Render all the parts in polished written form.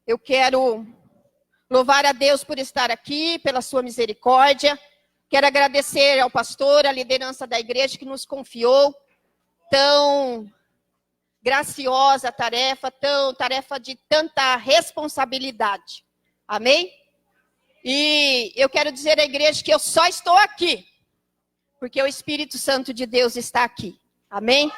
Eu quero louvar a Deus por estar aqui, pela sua misericórdia. Quero agradecer ao pastor, à liderança da igreja que nos confiou tão graciosa tarefa, tarefa de tanta responsabilidade. Amém? E eu quero dizer à igreja que eu só estou aqui porque o Espírito Santo de Deus está aqui. Amém?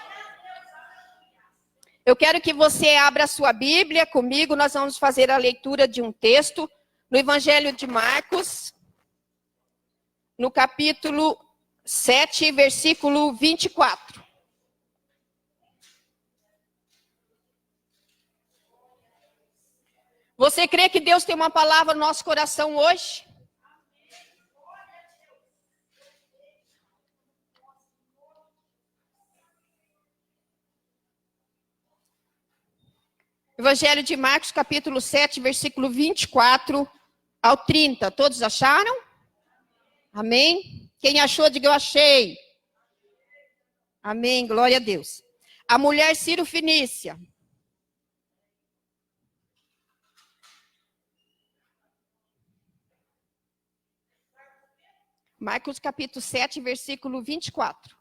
Eu quero que você abra a sua Bíblia comigo. Nós vamos fazer a leitura de um texto no Evangelho de Marcos, no capítulo 7, versículo 24. Você crê que Deus tem uma palavra no nosso coração hoje? Evangelho de Marcos, capítulo 7, versículo 24 ao 30. Todos acharam? Amém? Quem achou, diga eu achei. Amém, glória a Deus. A mulher Ciro-Fenícia. Marcos, capítulo 7, versículo 24.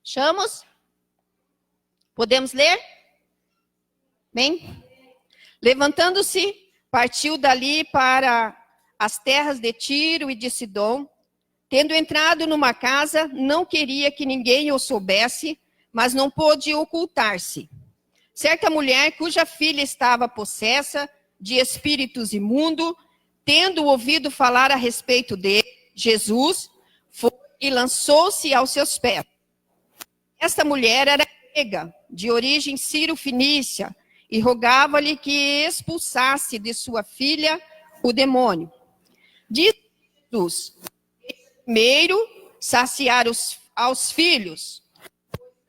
Achamos? Podemos ler? Bem, levantando-se, partiu dali para as terras de Tiro e de Sidom. Tendo entrado numa casa, não queria que ninguém o soubesse, mas não pôde ocultar-se. Certa mulher, cuja filha estava possessa de espíritos imundos, tendo ouvido falar a respeito de Jesus, foi e lançou-se aos seus pés. Esta mulher era grega, de origem Ciro-Fenícia, e rogava-lhe que expulsasse de sua filha o demônio. Diz Jesus: primeiro, saciar aos filhos.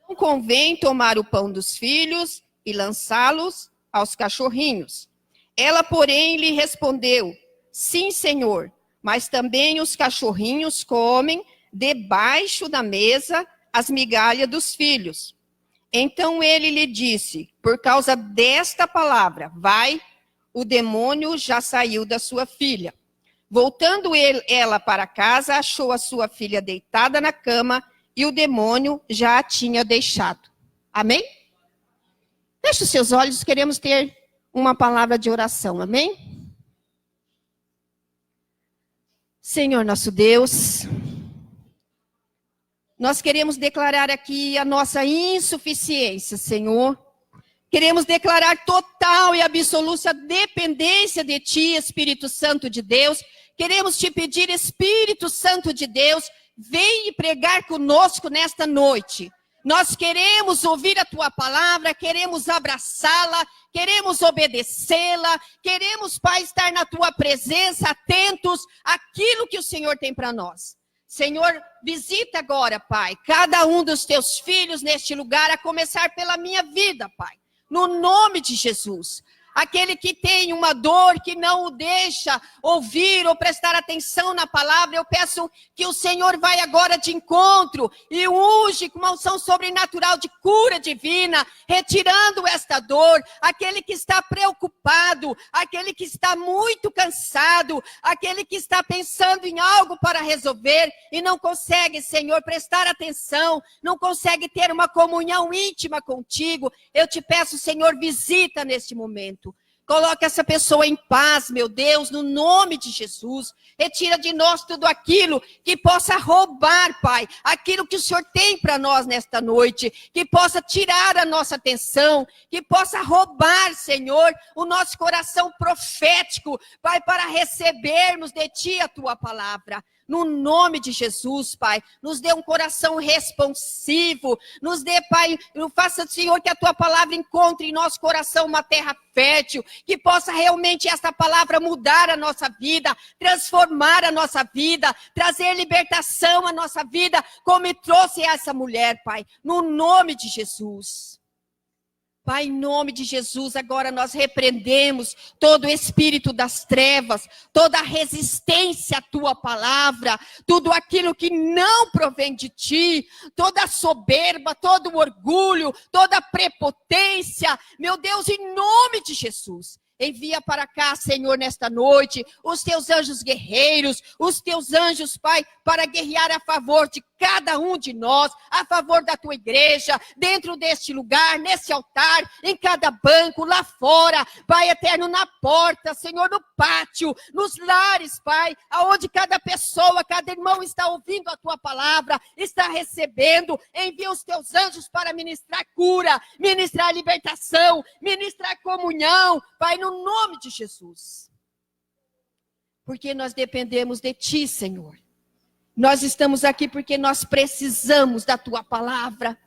Não convém tomar o pão dos filhos e lançá-los aos cachorrinhos. Ela, porém, lhe respondeu: sim, Senhor, mas também os cachorrinhos comem debaixo da mesa as migalhas dos filhos. Então ele lhe disse: por causa desta palavra, vai, o demônio já saiu da sua filha. Voltando ela para casa, achou a sua filha deitada na cama e o demônio já a tinha deixado. Amém? Feche os seus olhos, queremos ter uma palavra de oração. Amém? Senhor nosso Deus, nós queremos declarar aqui a nossa insuficiência, Senhor. Queremos declarar total e absoluta dependência de Ti, Espírito Santo de Deus. Queremos te pedir, Espírito Santo de Deus, vem pregar conosco nesta noite. Nós queremos ouvir a Tua palavra, queremos abraçá-la, queremos obedecê-la, queremos, Pai, estar na Tua presença, atentos àquilo que o Senhor tem para nós. Senhor, visita agora, Pai, cada um dos Teus filhos neste lugar, a começar pela minha vida, Pai. No nome de Jesus. Aquele que tem uma dor que não o deixa ouvir ou prestar atenção na palavra, eu peço que o Senhor vai agora de encontro e unge com uma unção sobrenatural de cura divina, retirando esta dor. Aquele que está preocupado, aquele que está muito cansado, aquele que está pensando em algo para resolver e não consegue, Senhor, prestar atenção, não consegue ter uma comunhão íntima contigo, eu te peço, Senhor, visita neste momento. Coloca essa pessoa em paz, meu Deus, no nome de Jesus. Retira de nós tudo aquilo que possa roubar, Pai, aquilo que o Senhor tem para nós nesta noite, que possa tirar a nossa atenção, que possa roubar, Senhor, o nosso coração profético, Pai, para recebermos de Ti a Tua palavra. No nome de Jesus, Pai, nos dê um coração responsivo, nos dê, Pai, faça, Senhor, que a Tua palavra encontre em nosso coração uma terra fértil, que possa realmente esta palavra mudar a nossa vida, transformar a nossa vida, trazer libertação à nossa vida, como trouxe essa mulher, Pai, no nome de Jesus. Pai, em nome de Jesus, agora nós repreendemos todo o espírito das trevas, toda a resistência à Tua palavra, tudo aquilo que não provém de Ti, toda a soberba, todo o orgulho, toda a prepotência. Meu Deus, em nome de Jesus, Envia para cá, Senhor, nesta noite, os teus anjos guerreiros, os teus anjos, Pai, para guerrear a favor de cada um de nós, a favor da tua igreja, dentro deste lugar, nesse altar, em cada banco, lá fora, Pai eterno, na porta, Senhor, no pátio, nos lares, Pai, aonde cada pessoa, cada irmão está ouvindo a tua palavra, está recebendo. Envia os teus anjos para ministrar cura, ministrar libertação, ministrar comunhão, Pai, no nome de Jesus. Porque nós dependemos de ti, Senhor. Nós estamos aqui porque nós precisamos da tua palavra.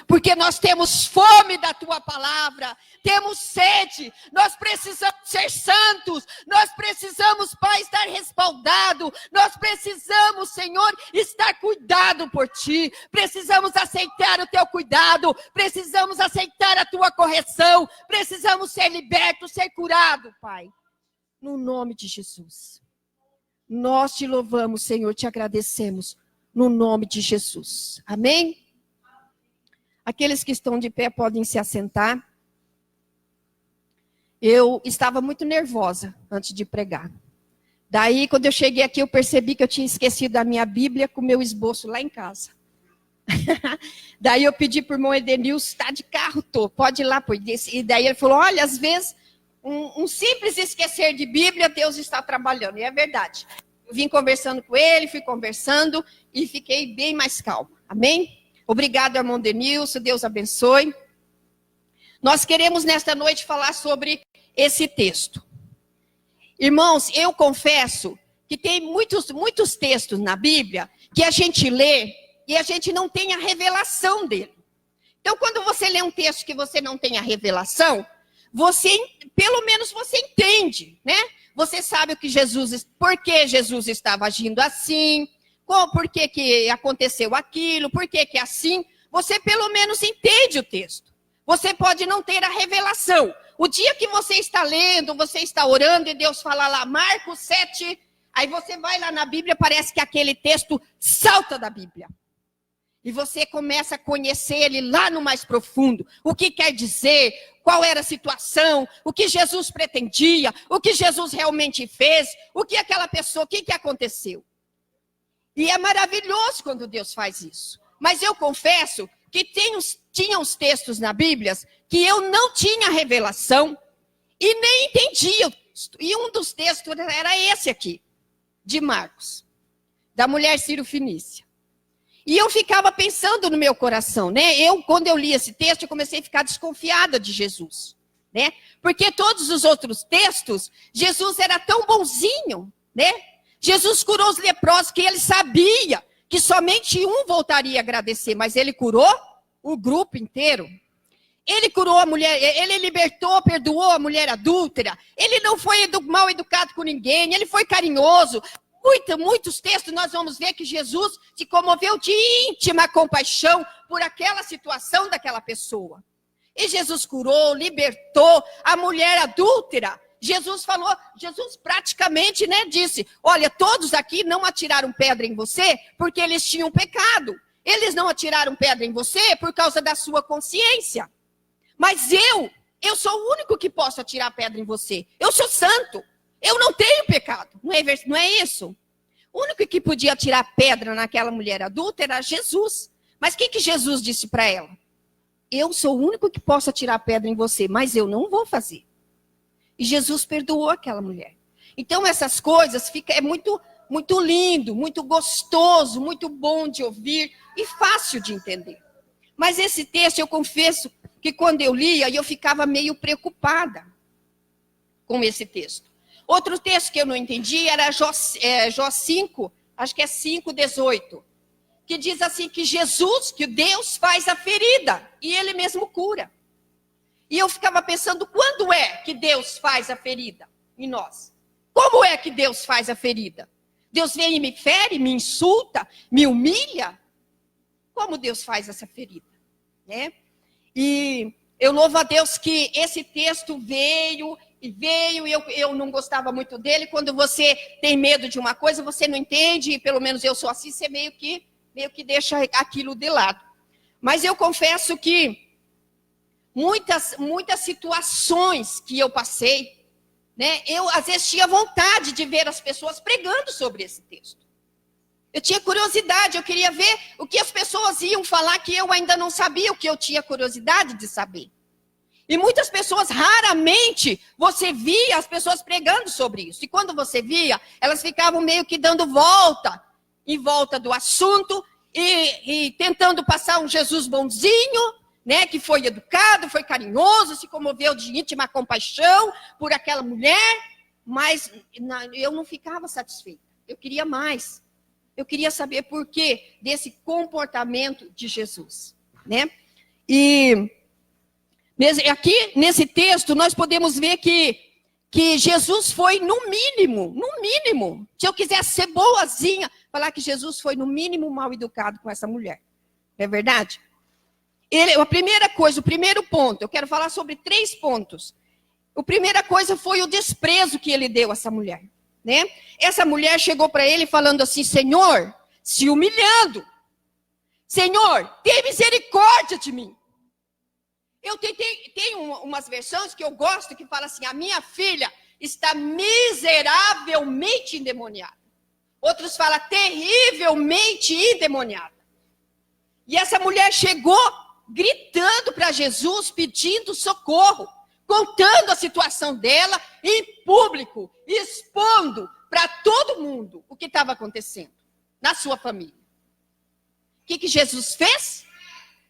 Porque nós temos fome da tua palavra, temos sede, nós precisamos ser santos, nós precisamos, Pai, estar respaldado, nós precisamos, Senhor, estar cuidado por ti, precisamos aceitar o teu cuidado, precisamos aceitar a tua correção, precisamos ser libertos, ser curados, Pai, no nome de Jesus. Nós te louvamos, Senhor, te agradecemos, no nome de Jesus. Amém? Aqueles que estão de pé podem se assentar. Eu estava muito nervosa antes de pregar. Daí, quando eu cheguei aqui, eu percebi que eu tinha esquecido a minha Bíblia com o meu esboço lá em casa. Daí eu pedi para o irmão Edenilson, está de carro, pode ir lá. E daí ele falou, olha, às vezes, um simples esquecer de Bíblia, Deus está trabalhando. E é verdade. Eu vim conversando com ele, fui conversando e fiquei bem mais calma. Amém? Obrigado, irmão Denilson, Deus abençoe. Nós queremos nesta noite falar sobre esse texto. Irmãos, eu confesso que tem muitos textos na Bíblia que a gente lê e a gente não tem a revelação dele. Então, quando você lê um texto que você não tem a revelação, pelo menos você entende, né? Você sabe por que Jesus estava agindo assim, por que aconteceu aquilo, por que assim, você pelo menos entende o texto. Você pode não ter a revelação. O dia que você está lendo, você está orando e Deus fala lá, Marcos 7, aí você vai lá na Bíblia, parece que aquele texto salta da Bíblia. E você começa a conhecer ele lá no mais profundo. O que quer dizer, qual era a situação, o que Jesus pretendia, o que Jesus realmente fez, o que aquela pessoa, o que aconteceu. E é maravilhoso quando Deus faz isso. Mas eu confesso que tinha uns textos na Bíblia que eu não tinha revelação e nem entendia. E um dos textos era esse aqui, de Marcos, da mulher Ciro-Fenícia. E eu ficava pensando no meu coração, né? Quando eu li esse texto, eu comecei a ficar desconfiada de Jesus, né? Porque todos os outros textos, Jesus era tão bonzinho, né? Jesus curou os leprosos, que ele sabia que somente um voltaria a agradecer, mas ele curou o grupo inteiro. Ele curou a mulher, ele libertou, perdoou a mulher adúltera. Ele não foi mal educado com ninguém, ele foi carinhoso. Muitos textos nós vamos ver que Jesus se comoveu de íntima compaixão por aquela situação daquela pessoa. E Jesus curou, libertou a mulher adúltera. Jesus praticamente, né, disse, olha, todos aqui não atiraram pedra em você porque eles tinham pecado. Eles não atiraram pedra em você por causa da sua consciência. Mas eu sou o único que posso atirar pedra em você. Eu sou santo. Eu não tenho pecado. Não é isso? O único que podia atirar pedra naquela mulher adulta era Jesus. Mas o que Jesus disse para ela? Eu sou o único que posso atirar pedra em você, mas eu não vou fazer. E Jesus perdoou aquela mulher. Então essas coisas é muito, muito lindo, muito gostoso, muito bom de ouvir e fácil de entender. Mas esse texto, eu confesso que quando eu lia, eu ficava meio preocupada com esse texto. Outro texto que eu não entendi era Jó 5, acho que é 5:18, que diz assim que Deus faz a ferida e ele mesmo cura. E eu ficava pensando, quando é que Deus faz a ferida em nós? Como é que Deus faz a ferida? Deus vem e me fere, me insulta, me humilha? Como Deus faz essa ferida? Né? E eu louvo a Deus que esse texto veio, eu não gostava muito dele. Quando você tem medo de uma coisa, você não entende, e pelo menos eu sou assim, você meio que deixa aquilo de lado. Mas eu confesso que muitas situações que eu passei, né? Eu, às vezes, tinha vontade de ver as pessoas pregando sobre esse texto. Eu tinha curiosidade, eu queria ver o que as pessoas iam falar que eu ainda não sabia, o que eu tinha curiosidade de saber. E muitas pessoas, raramente, você via as pessoas pregando sobre isso. E quando você via, elas ficavam meio que dando volta, em volta do assunto, e tentando passar um Jesus bonzinho, né, que foi educado, foi carinhoso, se comoveu de íntima compaixão por aquela mulher, mas eu não ficava satisfeita. Eu queria mais. Eu queria saber por que desse comportamento de Jesus, né? E aqui, nesse texto, nós podemos ver que Jesus foi no mínimo, se eu quisesse ser boazinha, falar que Jesus foi no mínimo mal educado com essa mulher. Não é verdade? A primeira coisa, o primeiro ponto, eu quero falar sobre 3 pontos. A primeira coisa foi o desprezo que ele deu a essa mulher, né? Essa mulher chegou para ele falando assim, Senhor, se humilhando. Senhor, tem misericórdia de mim. Eu tenho umas versões que eu gosto que fala assim, a minha filha está miseravelmente endemoniada. Outros falam terrivelmente endemoniada. E essa mulher chegou gritando para Jesus, pedindo socorro, contando a situação dela em público, expondo para todo mundo o que estava acontecendo na sua família. O que Jesus fez?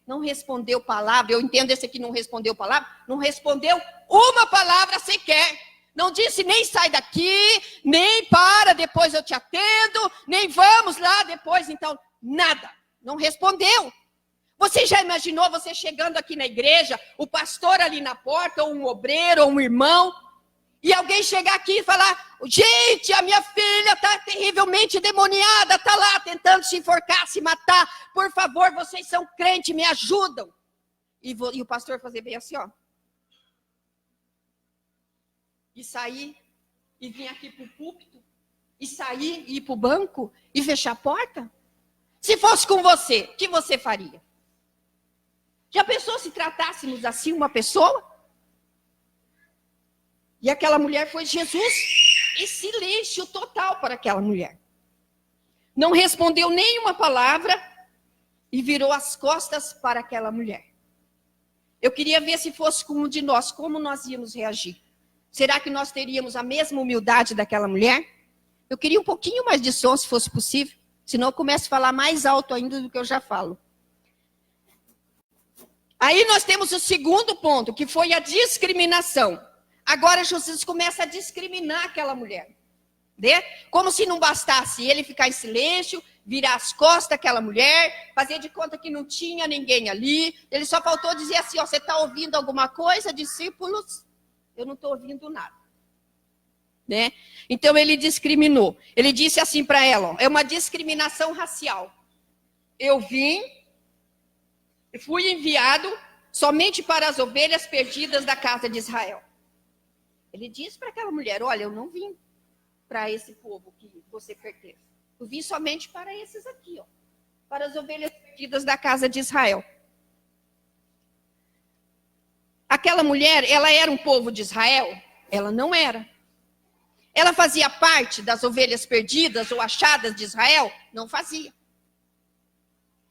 Não respondeu palavra. Eu entendo esse aqui não respondeu palavra. Não respondeu uma palavra sequer. Não disse nem sai daqui, nem para, depois eu te atendo, nem vamos lá depois, então, nada. Não respondeu. Você já imaginou você chegando aqui na igreja, o pastor ali na porta, ou um obreiro, ou um irmão, e alguém chegar aqui e falar, gente, a minha filha está terrivelmente demoniada, está lá tentando se enforcar, se matar, por favor, vocês são crentes, me ajudam. E o pastor fazer bem assim, ó. E sair, e vir aqui para o púlpito, e sair, e ir para o banco, e fechar a porta? Se fosse com você, o que você faria? Já pensou se tratássemos assim uma pessoa? E aquela mulher foi Jesus, e silêncio total para aquela mulher. Não respondeu nenhuma palavra e virou as costas para aquela mulher. Eu queria ver se fosse com um de nós, como nós íamos reagir. Será que nós teríamos a mesma humildade daquela mulher? Eu queria um pouquinho mais de som, se fosse possível. Senão eu começo a falar mais alto ainda do que eu já falo. Aí nós temos o segundo ponto, que foi a discriminação. Agora Jesus começa a discriminar aquela mulher. Né? Como se não bastasse ele ficar em silêncio, virar as costas daquela mulher, fazer de conta que não tinha ninguém ali. Ele só faltou dizer assim, ó, você está ouvindo alguma coisa, discípulos? Eu não estou ouvindo nada. Né? Então ele discriminou. Ele disse assim para ela, ó, é uma discriminação racial. Eu fui enviado somente para as ovelhas perdidas da casa de Israel. Ele disse para aquela mulher, olha, eu não vim para esse povo que você pertence. Eu vim somente para esses aqui, ó, para as ovelhas perdidas da casa de Israel. Aquela mulher, ela era um povo de Israel? Ela não era. Ela fazia parte das ovelhas perdidas ou achadas de Israel? Não fazia.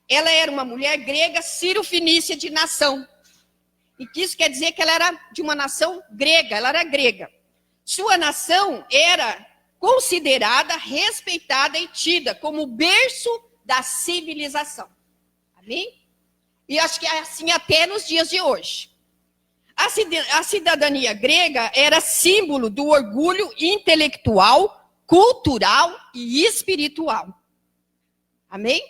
Ela era uma mulher grega, sírio-fenícia de nação. E que isso quer dizer que ela era de uma nação grega, ela era grega. Sua nação era considerada, respeitada e tida como o berço da civilização. Amém? E acho que é assim até nos dias de hoje. A cidadania grega era símbolo do orgulho intelectual, cultural e espiritual. Amém?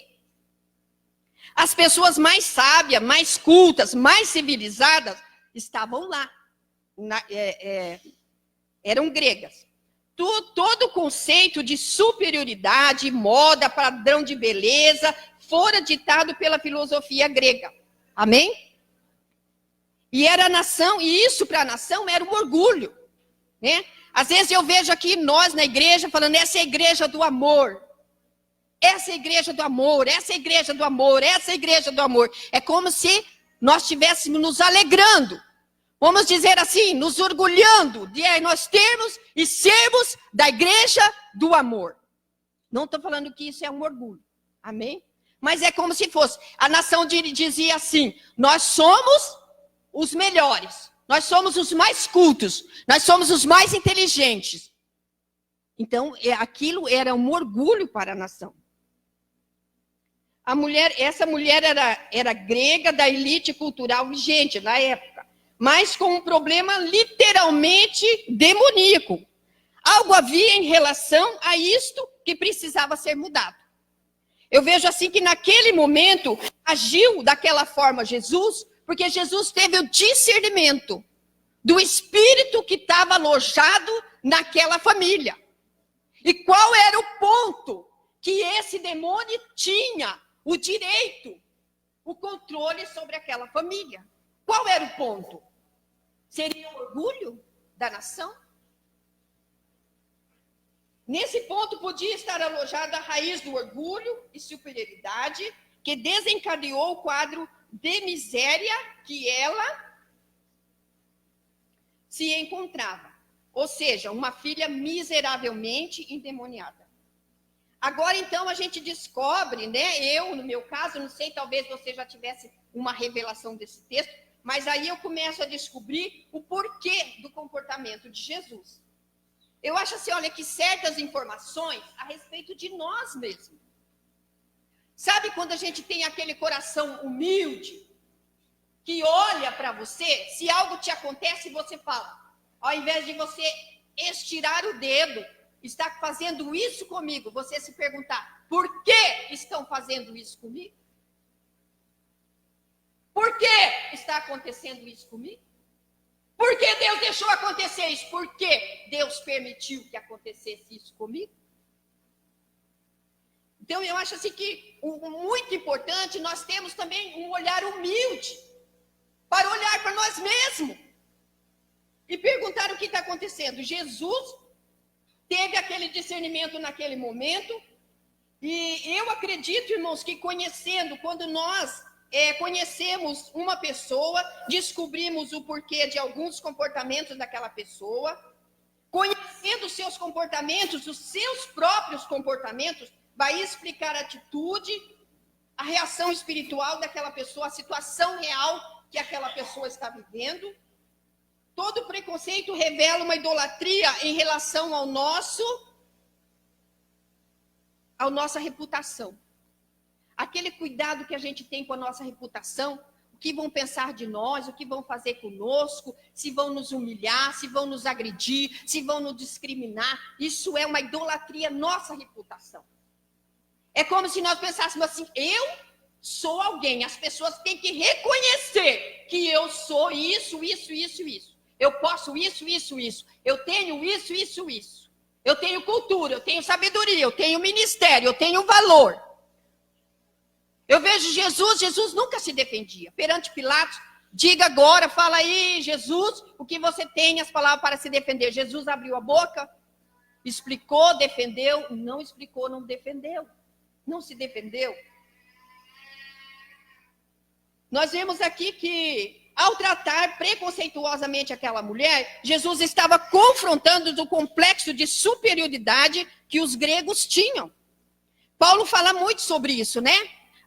As pessoas mais sábias, mais cultas, mais civilizadas estavam lá. Eram gregas. Todo o conceito de superioridade, moda, padrão de beleza, fora ditado pela filosofia grega. Amém? E era a nação, e isso para a nação era um orgulho. Né? Às vezes eu vejo aqui nós na igreja falando, essa é a igreja do amor. Essa é a igreja do amor, essa é a igreja do amor, essa é a igreja do amor. É como se nós estivéssemos nos alegrando vamos dizer assim, nos orgulhando de nós termos e sermos da igreja do amor. Não estou falando que isso é um orgulho, amém? Mas é como se fosse, a nação dizia assim, nós somos os melhores, nós somos os mais cultos, nós somos os mais inteligentes. Então, aquilo era um orgulho para a nação. Essa mulher era grega, da elite cultural vigente na época, mas com um problema literalmente demoníaco. Algo havia em relação a isto que precisava ser mudado. Eu vejo assim que naquele momento agiu daquela forma Jesus, porque Jesus teve o discernimento do espírito que estava alojado naquela família. E qual era o ponto que esse demônio tinha o direito, o controle sobre aquela família? Qual era o ponto? Seria o orgulho da nação? Nesse ponto podia estar alojada a raiz do orgulho e superioridade que desencadeou o quadro de miséria que ela se encontrava. Ou seja, uma filha miseravelmente endemoniada. Agora, então, a gente descobre, né? Eu, no meu caso, não sei, talvez você já tivesse uma revelação desse texto, mas aí eu começo a descobrir o porquê do comportamento de Jesus. Eu acho assim, olha, que certas informações a respeito de nós mesmos. Sabe quando a gente tem aquele coração humilde, que olha para você, se algo te acontece, você fala, ao invés de você estirar o dedo, está fazendo isso comigo, você se perguntar, por que estão fazendo isso comigo? Por que está acontecendo isso comigo? Por que Deus deixou acontecer isso? Por que Deus permitiu que acontecesse isso comigo? Então, eu acho assim que muito importante, nós temos também um olhar humilde, para olhar para nós mesmos e perguntar o que está acontecendo. Jesus teve aquele discernimento naquele momento, e eu acredito, irmãos, que conhecendo, quando nós conhecemos uma pessoa, descobrimos o porquê de alguns comportamentos daquela pessoa, conhecendo os seus comportamentos, os seus próprios comportamentos, vai explicar a atitude, a reação espiritual daquela pessoa, a situação real que aquela pessoa está vivendo. Todo preconceito revela uma idolatria em relação à nossa reputação. Aquele cuidado que a gente tem com a nossa reputação, o que vão pensar de nós, o que vão fazer conosco, se vão nos humilhar, se vão nos agredir, se vão nos discriminar. Isso é uma idolatria, nossa reputação. É como se nós pensássemos assim, eu sou alguém, as pessoas têm que reconhecer que eu sou isso, isso, isso, isso. Eu posso isso, isso, isso. Eu tenho isso, isso, isso. Eu tenho cultura, eu tenho sabedoria, eu tenho ministério, eu tenho valor. Eu vejo Jesus nunca se defendia. Perante Pilatos, diga agora, fala aí, Jesus, o que você tem, as palavras para se defender. Jesus abriu a boca, explicou, defendeu, não explicou, não defendeu. Não se defendeu. Nós vemos aqui que, ao tratar preconceituosamente aquela mulher, Jesus estava confrontando o complexo de superioridade que os gregos tinham. Paulo fala muito sobre isso, né?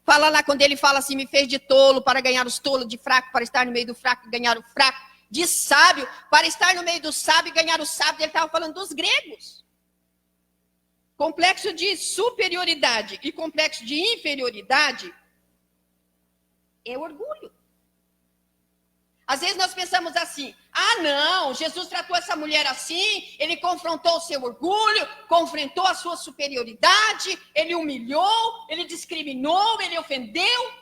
Fala lá quando ele fala assim, me fez de tolo para ganhar os tolos, de fraco para estar no meio do fraco e ganhar o fraco, de sábio para estar no meio do sábio e ganhar o sábio. Ele estava falando dos gregos. Complexo de superioridade e complexo de inferioridade é orgulho. Às vezes nós pensamos assim, não, Jesus tratou essa mulher assim, ele confrontou o seu orgulho, confrontou a sua superioridade, ele humilhou, ele discriminou, ele ofendeu,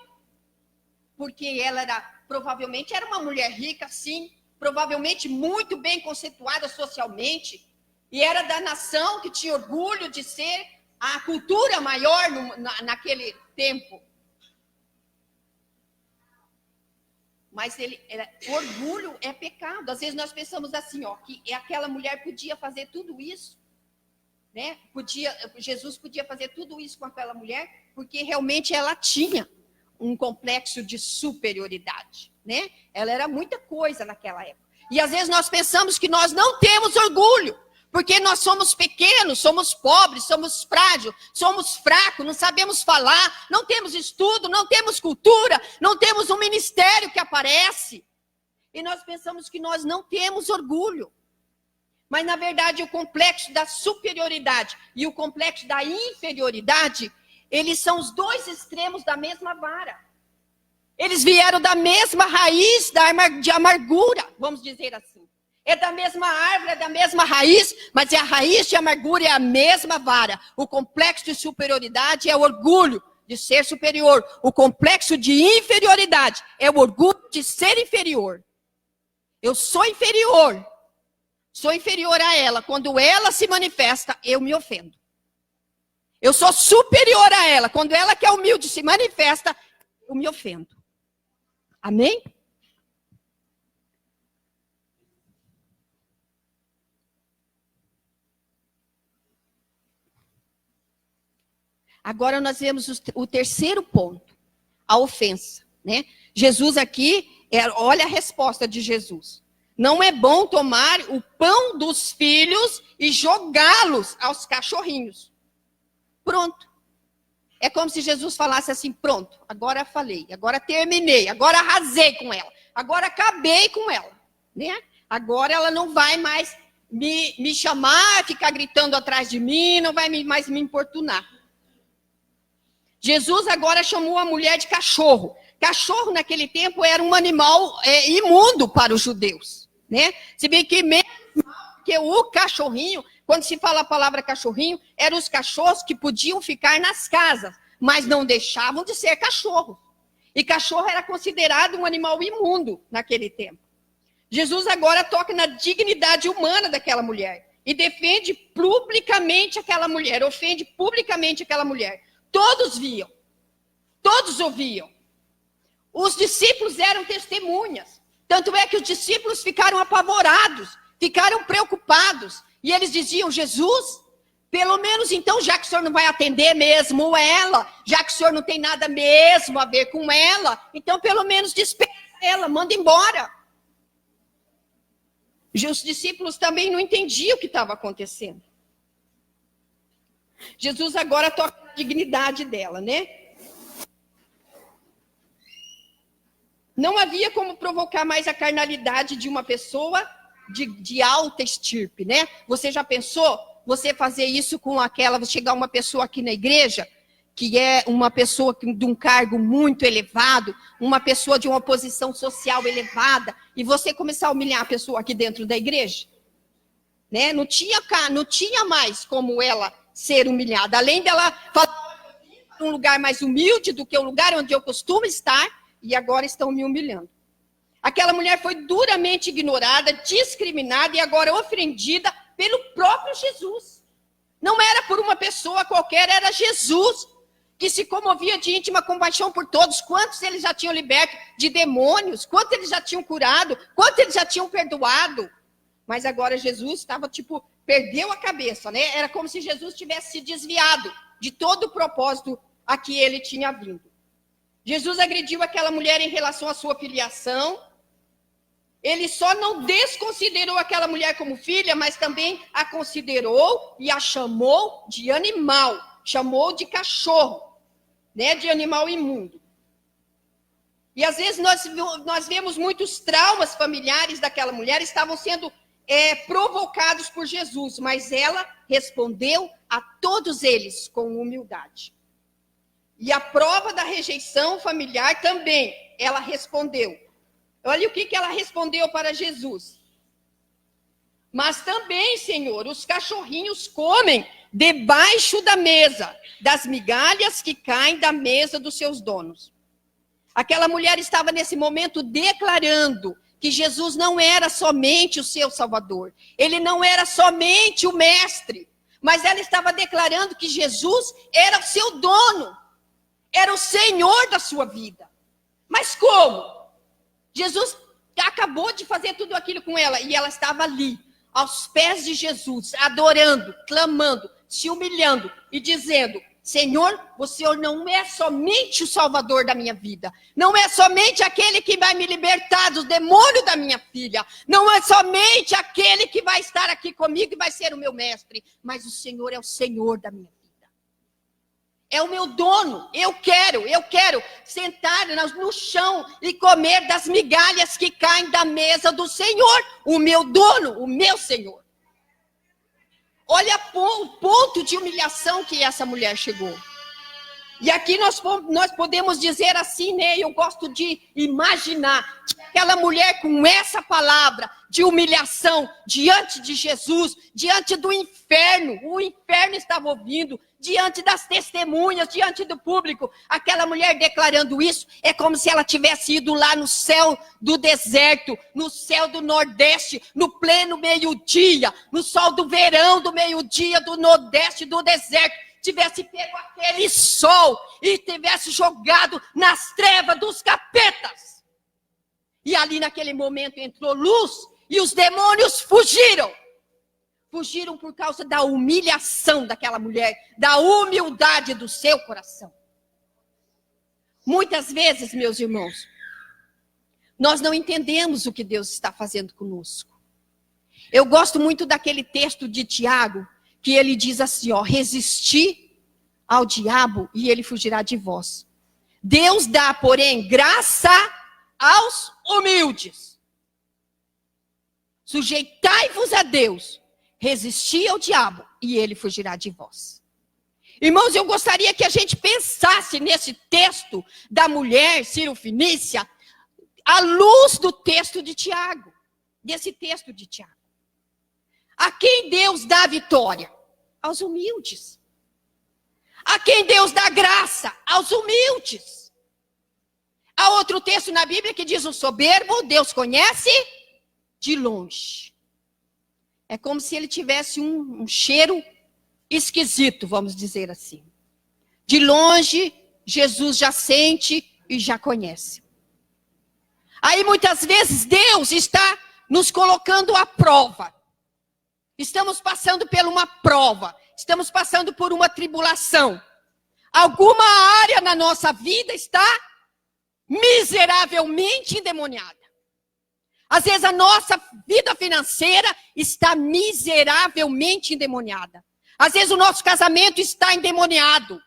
porque ela provavelmente era uma mulher rica, sim, provavelmente muito bem conceituada socialmente, e era da nação que tinha orgulho de ser a cultura maior naquele tempo. Mas orgulho é pecado. Às vezes nós pensamos assim, que aquela mulher podia fazer tudo isso, né? Jesus podia fazer tudo isso com aquela mulher, porque realmente ela tinha um complexo de superioridade, né? Ela era muita coisa naquela época. E às vezes nós pensamos que nós não temos orgulho, porque nós somos pequenos, somos pobres, somos frágeis, somos fracos, não sabemos falar, não temos estudo, não temos cultura, não temos um ministério que aparece. E nós pensamos que nós não temos orgulho. Mas, na verdade, o complexo da superioridade e o complexo da inferioridade, eles são os dois extremos da mesma vara. Eles vieram da mesma raiz de amargura, vamos dizer assim. É da mesma árvore, é da mesma raiz, mas a raiz de amargura é a mesma vara. O complexo de superioridade é o orgulho de ser superior. O complexo de inferioridade é o orgulho de ser inferior. Eu sou inferior a ela. Quando ela se manifesta, eu me ofendo. Eu sou superior a ela. Quando ela, que é humilde, se manifesta, eu me ofendo. Amém? Agora nós vemos o terceiro ponto, a ofensa, né? Jesus aqui, olha a resposta de Jesus. Não é bom tomar o pão dos filhos e jogá-los aos cachorrinhos. Pronto. É como se Jesus falasse assim, pronto, agora falei, agora terminei, agora arrasei com ela, agora acabei com ela, né? Agora ela não vai mais me chamar, ficar gritando atrás de mim, não vai mais me importunar. Jesus agora chamou a mulher de cachorro. Cachorro, naquele tempo, era um animal imundo para os judeus, né? Se bem que mesmo que o cachorrinho, quando se fala a palavra cachorrinho, eram os cachorros que podiam ficar nas casas, mas não deixavam de ser cachorro. E cachorro era considerado um animal imundo naquele tempo. Jesus agora toca na dignidade humana daquela mulher e defende publicamente aquela mulher, ofende publicamente aquela mulher. Todos viam, todos ouviam. Os discípulos eram testemunhas. Tanto é que os discípulos ficaram apavorados, ficaram preocupados. E eles diziam, Jesus, pelo menos então, já que o senhor não vai atender mesmo ela, já que o senhor não tem nada mesmo a ver com ela, então pelo menos despeça ela, manda embora. Os discípulos também não entendiam o que estava acontecendo. Jesus agora toca a dignidade dela, né? Não havia como provocar mais a carnalidade de uma pessoa de alta estirpe, né? Você já pensou você fazer isso com aquela, chegar uma pessoa aqui na igreja, que é uma pessoa de um cargo muito elevado, uma pessoa de uma posição social elevada, e você começar a humilhar a pessoa aqui dentro da igreja? Né? Não tinha mais como ela ser humilhada. Além dela falar um lugar mais humilde do que o lugar onde eu costumo estar, e agora estão me humilhando. Aquela mulher foi duramente ignorada, discriminada e agora ofendida pelo próprio Jesus. Não era por uma pessoa qualquer, era Jesus, que se comovia de íntima compaixão por todos. Quantos eles já tinham liberto de demônios? Quantos eles já tinham curado? Quantos eles já tinham perdoado? Mas agora Jesus estava, perdeu a cabeça, né? Era como se Jesus tivesse se desviado de todo o propósito a que ele tinha vindo. Jesus agrediu aquela mulher em relação à sua filiação. Ele só não desconsiderou aquela mulher como filha, mas também a considerou e a chamou de animal, chamou de cachorro, né? De animal imundo. E às vezes nós vemos muitos traumas familiares daquela mulher estavam sendo provocados por Jesus, mas ela respondeu a todos eles com humildade. E a prova da rejeição familiar também, ela respondeu. Olha o que ela respondeu para Jesus. Mas também, Senhor, os cachorrinhos comem debaixo da mesa, das migalhas que caem da mesa dos seus donos. Aquela mulher estava nesse momento declarando que Jesus não era somente o seu Salvador. Ele não era somente o mestre. Mas ela estava declarando que Jesus era o seu dono. Era o Senhor da sua vida. Mas como? Jesus acabou de fazer tudo aquilo com ela. E ela estava ali, aos pés de Jesus, adorando, clamando, se humilhando e dizendo: Senhor, você não é somente o salvador da minha vida. Não é somente aquele que vai me libertar dos demônios da minha filha. Não é somente aquele que vai estar aqui comigo e vai ser o meu mestre. Mas o Senhor é o Senhor da minha vida. É o meu dono. Eu quero sentar no chão e comer das migalhas que caem da mesa do Senhor. O meu dono, o meu Senhor. Olha o ponto de humilhação que essa mulher chegou. E aqui nós podemos dizer assim, né? Eu gosto de imaginar aquela mulher com essa palavra de humilhação diante de Jesus, diante do inferno. O inferno estava ouvindo, diante das testemunhas, diante do público. Aquela mulher declarando isso, é como se ela tivesse ido lá no céu do deserto, no céu do Nordeste, no pleno meio-dia, no sol do verão do meio-dia, do Nordeste, do deserto. Tivesse pego aquele sol e tivesse jogado nas trevas dos capetas. E ali naquele momento entrou luz e os demônios fugiram. Fugiram por causa da humilhação daquela mulher, da humildade do seu coração. Muitas vezes, meus irmãos, nós não entendemos o que Deus está fazendo conosco. Eu gosto muito daquele texto de Tiago, que ele diz assim, ó, resisti ao diabo e ele fugirá de vós. Deus dá, porém, graça aos humildes. Sujeitai-vos a Deus, resisti ao diabo e ele fugirá de vós. Irmãos, eu gostaria que a gente pensasse nesse texto da mulher Cirofenícia, à luz do texto de Tiago, desse texto de Tiago. A quem Deus dá a vitória? Aos humildes. A quem Deus dá graça? Aos humildes. Há outro texto na Bíblia que diz: o soberbo Deus conhece de longe. É como se ele tivesse um cheiro esquisito, vamos dizer assim. De longe, Jesus já sente e já conhece. Aí muitas vezes Deus está nos colocando à prova. Estamos passando por uma prova, estamos passando por uma tribulação. Alguma área na nossa vida está miseravelmente endemoniada. Às vezes a nossa vida financeira está miseravelmente endemoniada. Às vezes o nosso casamento está endemoniado.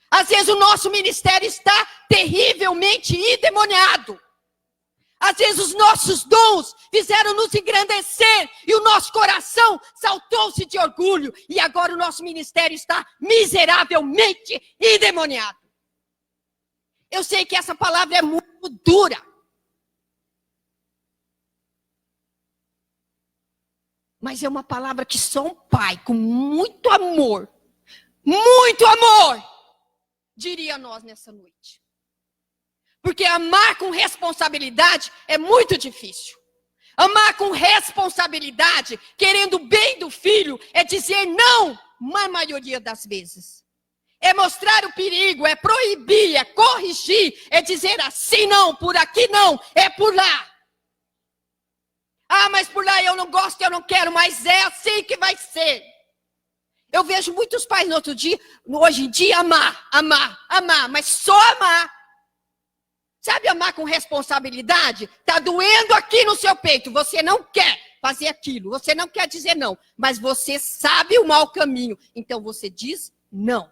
Às vezes o nosso ministério está terrivelmente endemoniado. Às vezes os nossos dons fizeram nos engrandecer e o nosso coração saltou-se de orgulho. E agora o nosso ministério está miseravelmente endemoniado. Eu sei que essa palavra é muito dura. Mas é uma palavra que só um pai com muito amor, diria a nós nessa noite. Porque amar com responsabilidade é muito difícil. Amar com responsabilidade, querendo o bem do filho, é dizer não, na maioria das vezes. É mostrar o perigo, é proibir, é corrigir, é dizer assim não, por aqui não, é por lá. Ah, mas por lá eu não gosto, eu não quero, mas é assim que vai ser. Eu vejo muitos pais hoje em dia, amar, mas só amar. Sabe amar com responsabilidade? Está doendo aqui no seu peito, você não quer fazer aquilo, você não quer dizer não, mas você sabe o mau caminho, então você diz não.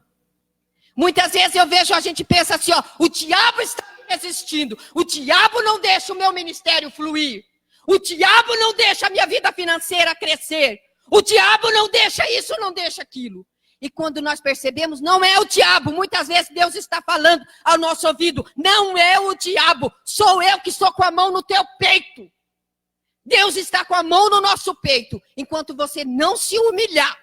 Muitas vezes eu vejo, a gente pensa assim, ó, o diabo está me resistindo, o diabo não deixa o meu ministério fluir, o diabo não deixa a minha vida financeira crescer, o diabo não deixa isso, não deixa aquilo. E quando nós percebemos, não é o diabo. Muitas vezes Deus está falando ao nosso ouvido, não é o diabo, sou eu que estou com a mão no teu peito. Deus está com a mão no nosso peito. Enquanto você não se humilhar,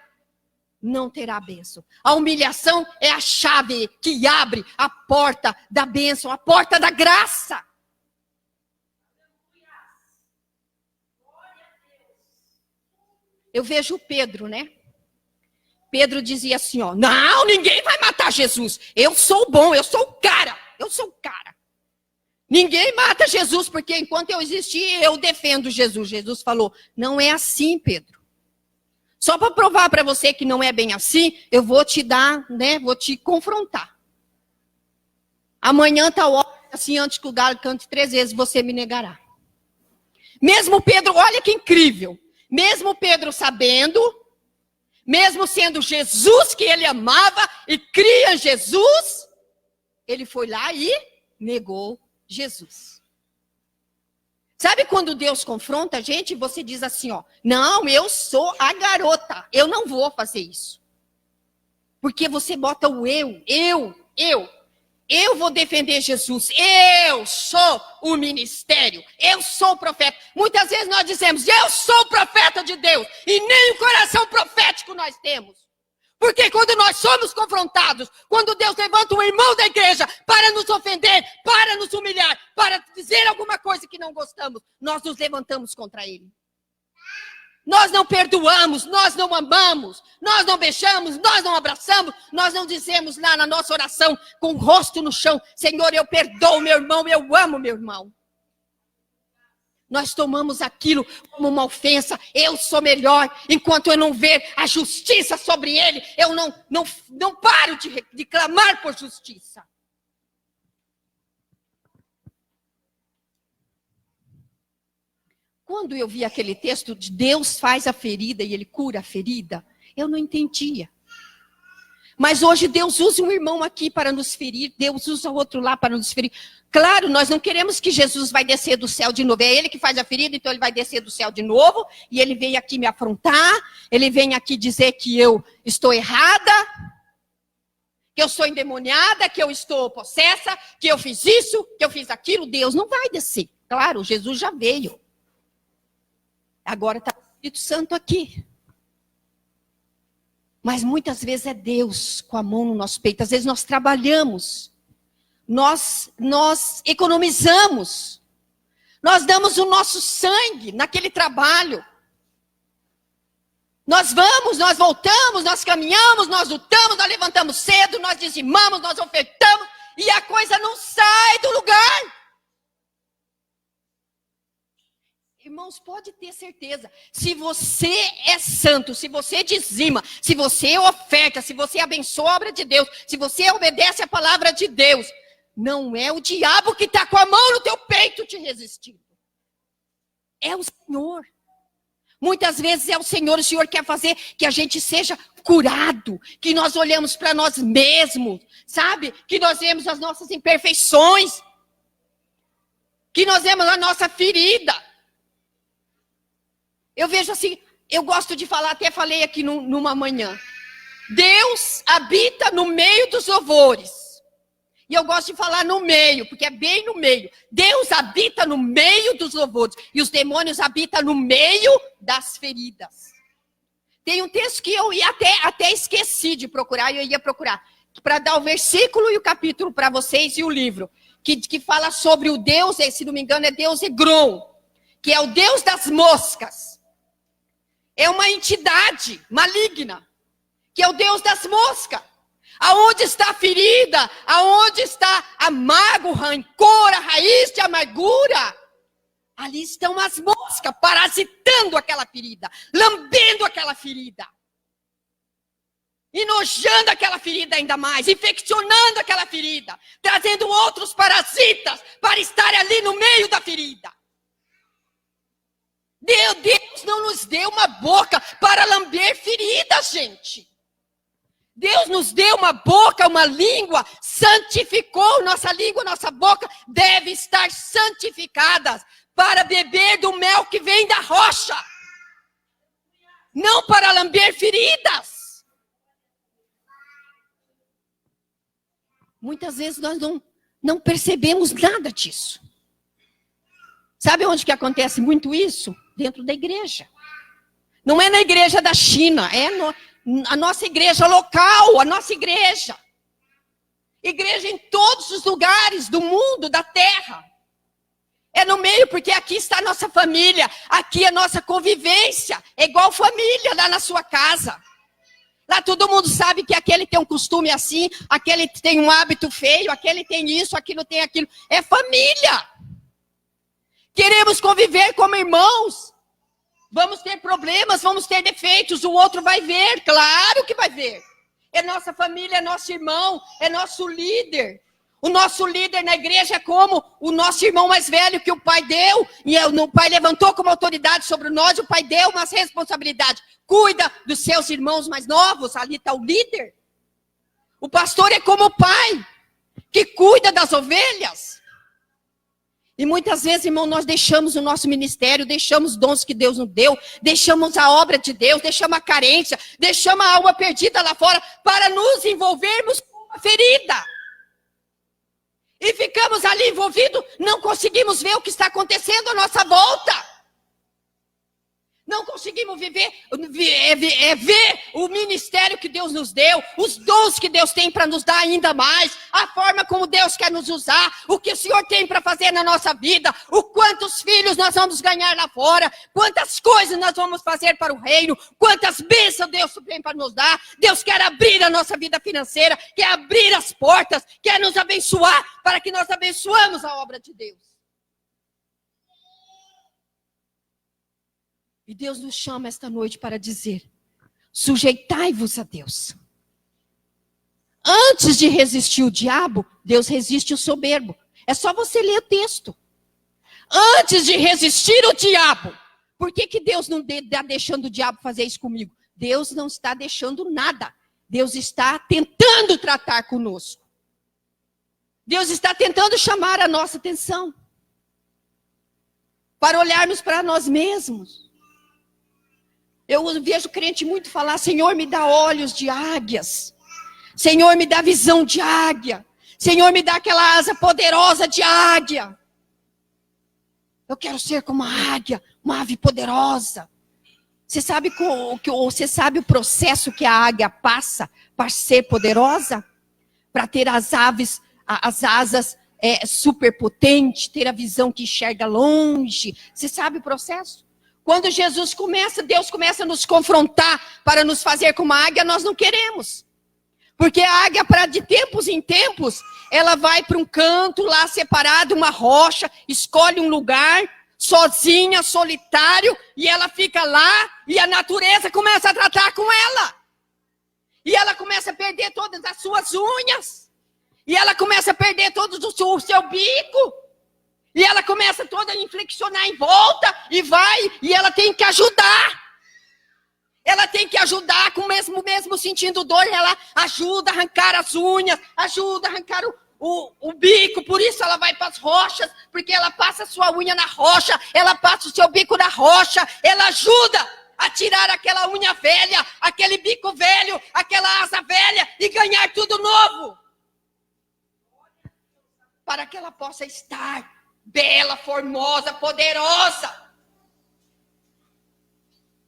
não terá bênção. A humilhação é a chave que abre a porta da bênção, a porta da graça. Eu vejo o Pedro, né? Pedro dizia assim, ó, não, ninguém vai matar Jesus. Eu sou bom, eu sou o cara. Ninguém mata Jesus, porque enquanto eu existir, eu defendo Jesus. Jesus falou, não é assim, Pedro. Só para provar para você que não é bem assim, eu vou te dar, né? Vou te confrontar. Amanhã tá hora, assim, antes que o galo cante 3 vezes, você me negará. Mesmo Pedro, olha que incrível. Mesmo Pedro sabendo, mesmo sendo Jesus que ele amava e cria em Jesus, ele foi lá e negou Jesus. Sabe quando Deus confronta a gente, você diz assim, ó, não, eu sou a garota, eu não vou fazer isso. Porque você bota o eu vou defender Jesus, eu sou o ministério, eu sou o profeta. Muitas vezes nós dizemos, eu sou o profeta de Deus, e nem o coração profético nós temos. Porque quando nós somos confrontados, quando Deus levanta um irmão da igreja para nos ofender, para nos humilhar, para dizer alguma coisa que não gostamos, nós nos levantamos contra ele. Nós não perdoamos, nós não amamos, nós não beijamos, nós não abraçamos, nós não dizemos lá na nossa oração, com o rosto no chão, Senhor, eu perdoo meu irmão, eu amo meu irmão. Nós tomamos aquilo como uma ofensa, eu sou melhor, enquanto eu não ver a justiça sobre ele, eu não paro de clamar por justiça. Quando eu vi aquele texto de Deus faz a ferida e ele cura a ferida, eu não entendia. Mas hoje Deus usa um irmão aqui para nos ferir, Deus usa outro lá para nos ferir. Claro, nós não queremos que Jesus vai descer do céu de novo. É ele que faz a ferida, então ele vai descer do céu de novo. E ele vem aqui me afrontar, ele vem aqui dizer que eu estou errada, que eu sou endemoniada, que eu estou possessa, que eu fiz isso, que eu fiz aquilo. Deus não vai descer. Claro, Jesus já veio. Agora está o Espírito Santo aqui. Mas muitas vezes é Deus com a mão no nosso peito. Às vezes nós trabalhamos. Nós economizamos. Nós damos o nosso sangue naquele trabalho. Nós vamos, nós voltamos, nós caminhamos, nós lutamos, nós levantamos cedo, nós dizimamos, nós ofertamos. E a coisa não sai do lugar. Irmãos, pode ter certeza, se você é santo, se você dizima, se você oferta, se você abençoa a obra de Deus, se você obedece a palavra de Deus, não é o diabo que está com a mão no teu peito te resistindo. É o Senhor. Muitas vezes é o Senhor quer fazer que a gente seja curado, que nós olhamos para nós mesmos, sabe? Que nós vemos as nossas imperfeições, que nós vemos a nossa ferida. Eu vejo assim, eu gosto de falar, até falei aqui numa manhã. Deus habita no meio dos louvores. E eu gosto de falar no meio, porque é bem no meio. Deus habita no meio dos louvores. E os demônios habitam no meio das feridas. Tem um texto que eu ia até esqueci de procurar, e eu ia procurar. Para dar o versículo e o capítulo para vocês e o livro. Que fala sobre o Deus, se não me engano é Deus Egron. Que é o Deus das moscas. É uma entidade maligna, que é o Deus das moscas. Aonde está a ferida? Aonde está a mágoa, o rancor, a raiz de amargura? Ali estão as moscas parasitando aquela ferida, lambendo aquela ferida, enojando aquela ferida ainda mais, infeccionando aquela ferida, trazendo outros parasitas para estar ali no meio da ferida. Deus não nos deu uma boca para lamber feridas, gente. Deus nos deu uma boca, uma língua, santificou nossa língua, nossa boca deve estar santificadas para beber do mel que vem da rocha. Não para lamber feridas. Muitas vezes nós não percebemos nada disso. Sabe onde que acontece muito isso? Dentro da igreja. Não é na igreja da China, é a nossa igreja local, a nossa igreja. Igreja em todos os lugares do mundo, da terra. É no meio, porque aqui está a nossa família, aqui é a nossa convivência. É igual família lá na sua casa. Lá todo mundo sabe que aquele tem um costume assim, aquele tem um hábito feio, aquele tem isso, aquilo tem aquilo. É família. Queremos conviver como irmãos. Vamos ter problemas, vamos ter defeitos, o outro vai ver, claro que vai ver. É nossa família, é nosso irmão, é nosso líder. O nosso líder na igreja é como o nosso irmão mais velho que o pai deu, e o pai levantou como autoridade sobre nós, o pai deu umas responsabilidades. Cuida dos seus irmãos mais novos, ali está o líder. O pastor é como o pai, que cuida das ovelhas. E muitas vezes, irmão, nós deixamos o nosso ministério, deixamos os dons que Deus nos deu, deixamos a obra de Deus, deixamos a carência, deixamos a alma perdida lá fora para nos envolvermos com uma ferida. E ficamos ali envolvidos, não conseguimos ver o que está acontecendo à nossa volta. Não conseguimos ver o ministério que Deus nos deu, os dons que Deus tem para nos dar ainda mais, a forma como Deus quer nos usar, o que o Senhor tem para fazer na nossa vida, o quantos filhos nós vamos ganhar lá fora, quantas coisas nós vamos fazer para o reino, quantas bênçãos Deus tem para nos dar. Deus quer abrir a nossa vida financeira, quer abrir as portas, quer nos abençoar, para que nós abençoamos a obra de Deus. E Deus nos chama esta noite para dizer: sujeitai-vos a Deus. Antes de resistir o diabo, Deus resiste o soberbo. É só você ler o texto. Antes de resistir o diabo, por que Deus não está deixando o diabo fazer isso comigo? Deus não está deixando nada. Deus está tentando tratar conosco. Deus está tentando chamar a nossa atenção. Para olharmos para nós mesmos. Eu vejo crente muito falar: Senhor, me dá olhos de águias. Senhor, me dá visão de águia. Senhor, me dá aquela asa poderosa de águia. Eu quero ser como uma águia, uma ave poderosa. Você sabe o processo que a águia passa para ser poderosa? Para ter as asas super potentes, ter a visão que enxerga longe. Você sabe o processo? Quando Deus começa a nos confrontar para nos fazer como a águia, nós não queremos. Porque a águia, de tempos em tempos, ela vai para um canto lá separado, uma rocha, escolhe um lugar, sozinha, solitário, e ela fica lá, e a natureza começa a tratar com ela. E ela começa a perder todas as suas unhas. E ela começa a perder todo o seu bico. E ela começa toda a inflexionar em volta, e ela tem que ajudar. Ela tem que ajudar, com mesmo sentindo dor, ela ajuda a arrancar as unhas, ajuda a arrancar o bico. Por isso ela vai para as rochas, porque ela passa a sua unha na rocha, ela passa o seu bico na rocha, ela ajuda a tirar aquela unha velha, aquele bico velho, aquela asa velha, e ganhar tudo novo. Para que ela possa estar bela, formosa, poderosa.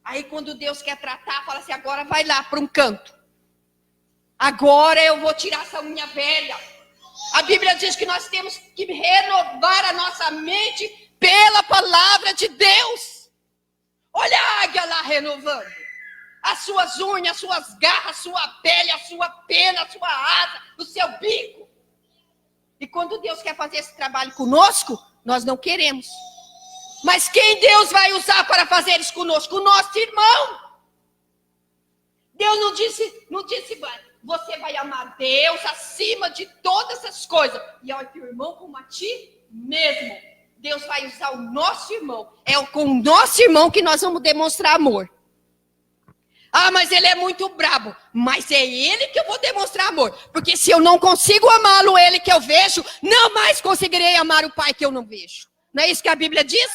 Aí quando Deus quer tratar, fala assim: agora vai lá para um canto. Agora eu vou tirar essa unha velha. A Bíblia diz que nós temos que renovar a nossa mente pela palavra de Deus. Olha a águia lá renovando. As suas unhas, as suas garras, a sua pele, a sua pena, a sua asa, o seu bico. E quando Deus quer fazer esse trabalho conosco, nós não queremos. Mas quem Deus vai usar para fazer isso conosco? O nosso irmão. Deus não disse, você vai amar Deus acima de todas as coisas. E ao teu irmão como a ti mesmo. Deus vai usar o nosso irmão. É com o nosso irmão que nós vamos demonstrar amor. Ah, mas ele é muito brabo. Mas é ele que eu vou demonstrar amor. Porque se eu não consigo amá-lo, ele que eu vejo, não mais conseguirei amar o pai que eu não vejo. Não é isso que a Bíblia diz?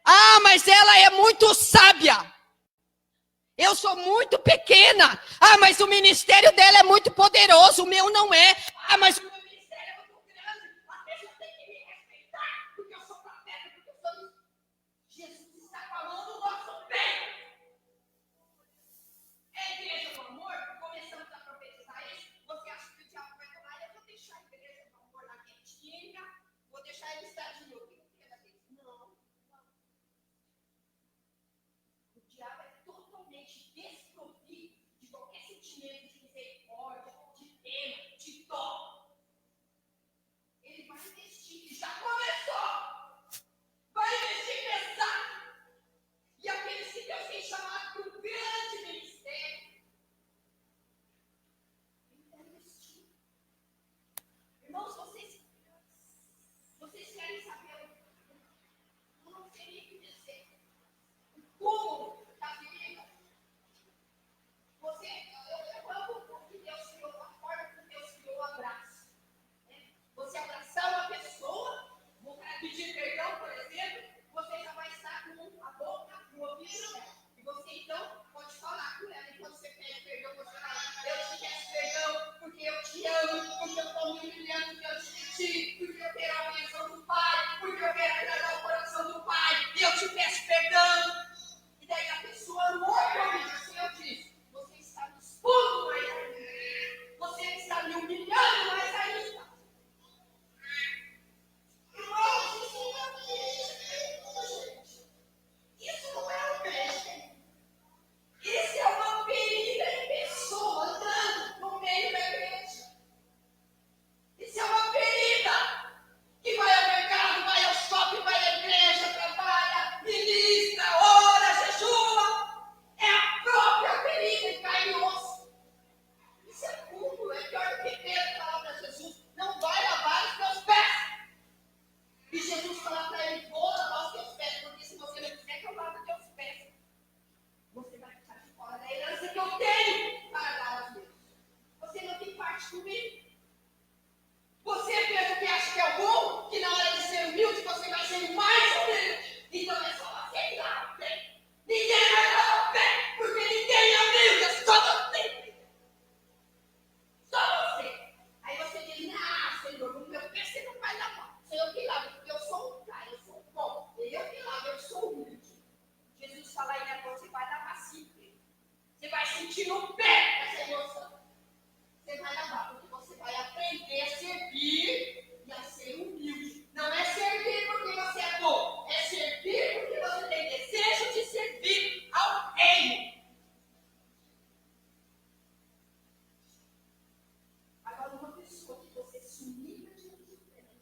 Ah, mas ela é muito sábia. Eu sou muito pequena. Ah, mas o ministério dela é muito poderoso. O meu não é. Ah, mas o meu ministério é muito grande. A pessoa tem que me respeitar. Porque eu sou profeta. Porque eu sou... Jesus está falando o nosso bem. É igreja do amor? Começamos a profetizar isso. Você acha que o diabo vai falar: eu vou deixar a igreja do amor na quentinha, vou deixar ele estar de novo. Não. O diabo é totalmente desprovido de qualquer sentimento de misericórdia, de pena, de dó. que não pega essa emoção. Você vai amar, porque você vai aprender a servir e a ser humilde. Não é servir porque você é bom, é servir porque você tem desejo de servir ao reino. Agora, uma pessoa que você se humilha diante dela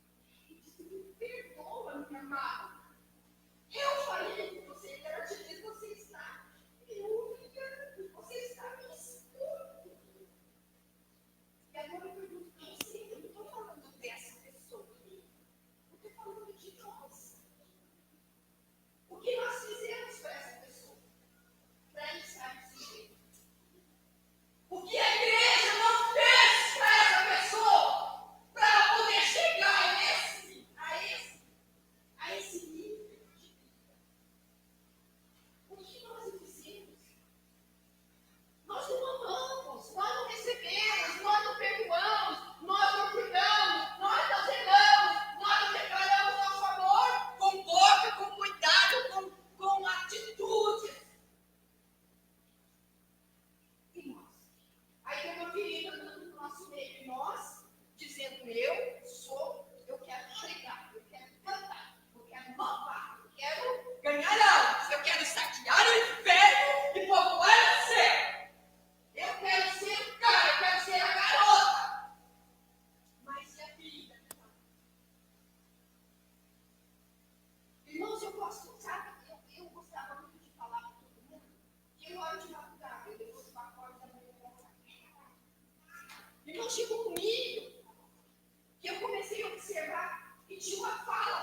e diz: me perdoa, minha amada. Eu falei com você, quero te dizer, você está me humilhando, você está me expondo. E agora eu pergunto para você, eu não estou falando dessa pessoa, eu estou falando de nós. O que nós fizemos para essa pessoa? Para ela estar desse jeito. O que a igreja não fez para essa pessoa? Para ela poder chegar a esse nível de vida. O que nós fizemos? Nós não amamos, nós não recebemos, nós não perdoamos, nós não cuidamos, nós não zelamos, nós não declaramos nosso amor com boca, com cuidado, com atitude. E nós? Aí tem uma querida no nosso meio, nós, dizendo: eu quero pregar, eu quero cantar, eu quero louvar, eu quero ganhar almas, eu quero saquear o inferno e povoar o céu. Eu quero ser o cara, eu quero ser a garota. Mas e a vida? Irmãos, eu gosto, sabe? Eu gostava muito de falar para todo mundo que eu oro de madrugada, eu depois do acorde da manhã. Irmão, chegou comigo que eu comecei a observar que tinha uma fala